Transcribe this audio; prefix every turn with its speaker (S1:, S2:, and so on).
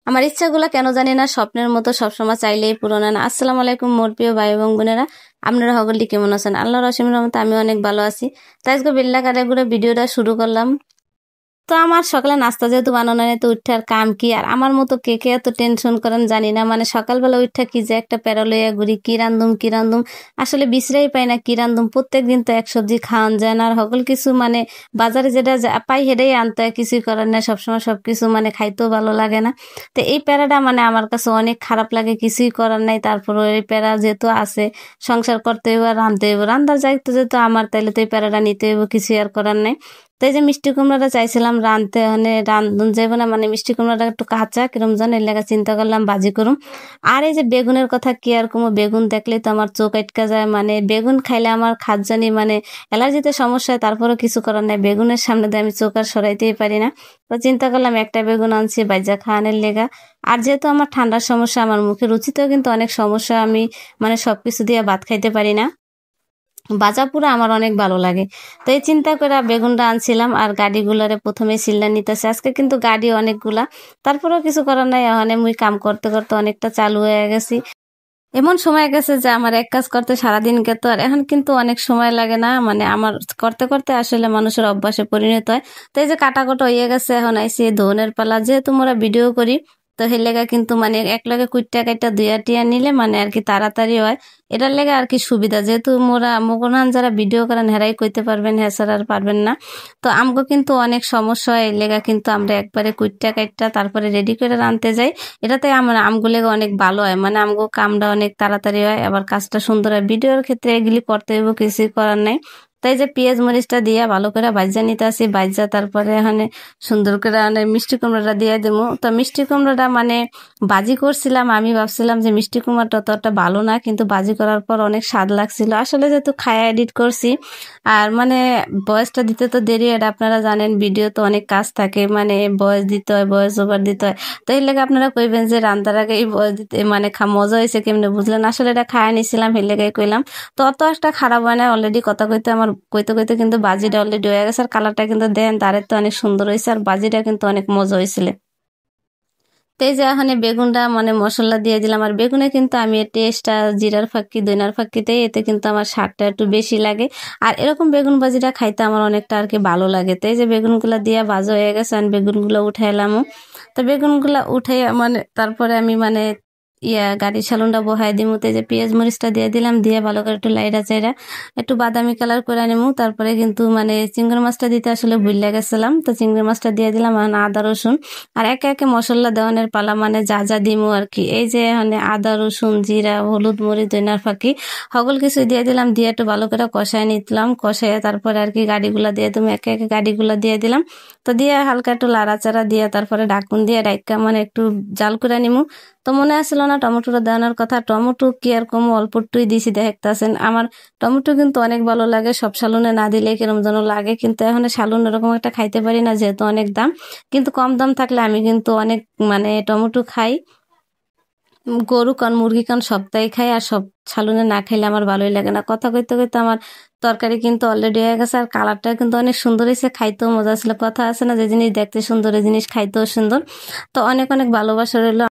S1: আমার ইচ্ছাগুলো কেন জানি না স্বপ্নের মতো সবসময় চাইলেই পূরণ হয় না। আসসালামু আলাইকুম মোর প্রিয় ভাই এবং বোনেরা, আপনারা সকলে কেমন আছেন? আল্লাহর অসীম রহমতে আমি অনেক ভালো আছি। তাই আজকে বিল্লা কারে করে ভিডিওটা শুরু করলাম। তো আমার সকালে নাস্তা যেহেতু বানানো নেই, তো উঠার কাম কি আর আমার মতো কে কে এত টেনশন করেন জানি না। মানে সকালবেলা উঠা কি যে একটা প্যারা লইয়া ঘুরি, কি রান্ধুম আসলে বিশ্রাই পাই না। কি রান্ধুম, প্রত্যেক দিন তো এক সবজি খাওয়ান যায় না, আর সকল কিছু মানে বাজারে যেটা পাই সেটাই আনতে হয়, কিছুই করার না। সবসময় সবকিছু মানে খাইতেও ভালো লাগে না। তো এই প্যারাটা মানে আমার কাছে অনেক খারাপ লাগে, কিছুই করার নাই। তারপর এই প্যারা যেহেতু আছে, সংসার করতে হইব, রান্ধতে হইব, রান্নার যাইতে যেহেতু আমার, তাইলে তো এই প্যারাটা নিতে হইব, কিছুই আর করার নাই। তো এই যে মিষ্টি কুমড়াটা চাইছিলাম রাঁধতে, মানে রান্ধন যাইব না, মানে মিষ্টি কুমড়াটা একটু কাঁচা কিরম জান, এর লেগে চিন্তা করলাম ভাজি করুম। আর এই যে বেগুনের কথা কি আর কমো, বেগুন দেখলেই তো আমার চোখ আটকা যায়। মানে বেগুন খাইলে আমার খাদ জানি মানে অ্যালার্জিতে সমস্যা হয়, তারপরেও কিছু করার নাই, বেগুনের সামনে দিয়ে আমি চোখ আর সরাইতেই পারি না। তো চিন্তা করলাম একটা বেগুন আনছি ভাজা খাওয়ানোর লেগা। আর যেহেতু আমার ঠান্ডার সমস্যা, আমার মুখে রুচিতেও কিন্তু অনেক সমস্যা, আমি মানে সবকিছু দিয়ে ভাত খাইতে পারি না, ভাজা পুরা আমার অনেক ভালো লাগে। তো এই চিন্তা করে বেগুনটা আনছিলাম, আর গাড়িগুলারে প্রথমে সিল্লা নিতেছে। আজকে কিন্তু গাড়ি অনেকগুলা, তারপরেও কিছু করার নাই। এখন মুই কাম করতে করতে অনেকটা চালু হয়ে গেছি। এমন সময় গেছে যে আমার এক কাজ করতে সারাদিন গেত, আর এখন কিন্তু অনেক সময় লাগে না। মানে আমার করতে করতে আসলে মানুষের অভ্যাসে পরিণত হয়। তো এই যে কাটাকুটো হয়ে গেছে, এখন আইসি ধনের পালা। যেহেতু মোরা ভিডিও করি, তো সেই লেগা কিন্তু মানে এক লগে কুইটা কাইটা দুইয়া টিয়া নিলে মানে আর কি তাড়াতাড়ি হয়। এটার লেগে আর কি সুবিধা, যেহেতু মোরা মগনান যারা ভিডিও করেন হেরাই কইতে পারবেন, হ্যাঁ স্যার আর পারবেন না। তো আমগো কিন্তু অনেক সমস্যা হয়, এর লেগা কিন্তু আমরা একবারে কুইটা কাইটা তারপরে রেডি করে রানতে যাই। এটাতে আমার আমগুলো অনেক ভালো হয়, মানে আমগো কামটা অনেক তাড়াতাড়ি হয়, আবার কাজটা সুন্দর হয়। ভিডিওর ক্ষেত্রে এগুলি করতে হইব, কিছুই করার নাই। তাই যে পেঁয়াজ মরিচটা দিয়ে ভালো করে ভাজা নিতে আসি, ভাজা তারপরে এখানে সুন্দর করে মানে মিষ্টি কুমড়াটা দিয়ে দেবো। তো মিষ্টি কুমড়াটা মানে ভাজি করছিলাম, আমি ভাবছিলাম যে মিষ্টি কুমড়াটা ততটা ভালো না, কিন্তু ভাজি করার পর অনেক স্বাদ লাগছিল। আসলে যেহেতু খায়া এডিট করছি, আর মানে ভয়েসটা দিতে তো দেরি, এটা আপনারা জানেন, ভিডিও তো অনেক কাজ থাকে, মানে ভয়েস দিতে হয়, ভয়েস ওভার দিতে হয়। তো এই লেগে আপনারা কইবেন যে রান্নার আগে এই ভয়েস দিতে মানে মজা হয়েছে কেমনে বুঝলেন? আসলে এটা খায়া নিছিলাম, এই লেগে কইলাম। তো অত একটা খারাপ হয় না, অলরেডি কথা কইতে আমার কইতে কইতে কিন্তু বাজিটা অলরেডি হয়ে গেছে। আর কালারটা কিন্তু দেন তারের তো অনেক সুন্দর হয়েছে, আর বাজিটা কিন্তু অনেক মজা হয়েছিল। তো এই যে এখানে বেগুনটা মানে মশলা দিয়ে দিলাম, আর বেগুনে কিন্তু আমি টেস্টটা জিরার ফাঁকি দইনার ফাঁকিতে, এতে কিন্তু আমার স্বাদটা একটু বেশি লাগে। আর এরকম বেগুন ভাজিটা খাইতে আমার অনেকটা আর কি ভালো লাগে। তো এই যে বেগুনগুলা দিয়ে ভাজা হয়ে গেছে, আমি বেগুনগুলো উঠে এলাম। তো বেগুনগুলা উঠে মানে তারপরে আমি মানে গাড়ির সালনটা বহাই দিমু। তো এই যে পেঁয়াজ মরিচটা দিয়ে দিলাম, দিয়ে ভালো করে একটু লাইড়া চাইড়া একটু বাদামি কালার করে নিমু। তারপরে কিন্তু মানে চিংড়ি মাছটা দিতে আসলে ভুলে গেছিলাম, তো চিংড়ি মাছটা দিয়ে দিলাম। এখন আদা রসুন আর একে একে মশলা দেওয়ানের পালা, মানে যা যা দিমু আর কি। এই যে মানে আদা রসুন জিরা হলুদ মরিচ ধনিয়ার ফাঁকি সকল কিছু দিয়ে দিলাম, দিয়ে একটু ভালো করে কষায় নিতলাম। কষায় তারপরে আর কি গাড়িগুলা দিয়ে তুমি একে একে গাড়িগুলা দিয়ে দিলাম। তো দিয়ে হালকা একটু লাড়াচাড়া দিয়ে তারপরে ঢাকুন দিয়ে ডাইকা মানে একটু জাল করে নিমু। তো মনে আসছিল না টমেটোটা দেওয়ানোর কথা, টমেটো কি আর কম অল্প একটুই দিছি, দেখতেছেন। আমার টমেটো কিন্তু অনেক ভালো লাগে, সব সালুনে না দিলে কিরম যেন লাগে, কিন্তু এখন সালুন এরকম একটা খাইতে পারি না, যেহেতু অনেক দাম। কিন্তু কম দাম থাকলে আমি কিন্তু অনেক মানে টমেটো খাই। গরু কান মুরগি কান সপ্তাহে খাই, আর সব সালুনে না খাইলে আমার ভালোই লাগে না। কথা কইতে কইতে আমার তরকারি কিন্তু অলরেডি হয়ে গেছে, আর কালারটা কিন্তু অনেক সুন্দর হয়েছে, খাইতেও মজা ছিল। কথা আছে না, যে জিনিস দেখতে সুন্দর এই জিনিস খাইতেও সুন্দর। তো অনেক অনেক ভালোবাসা রইলো।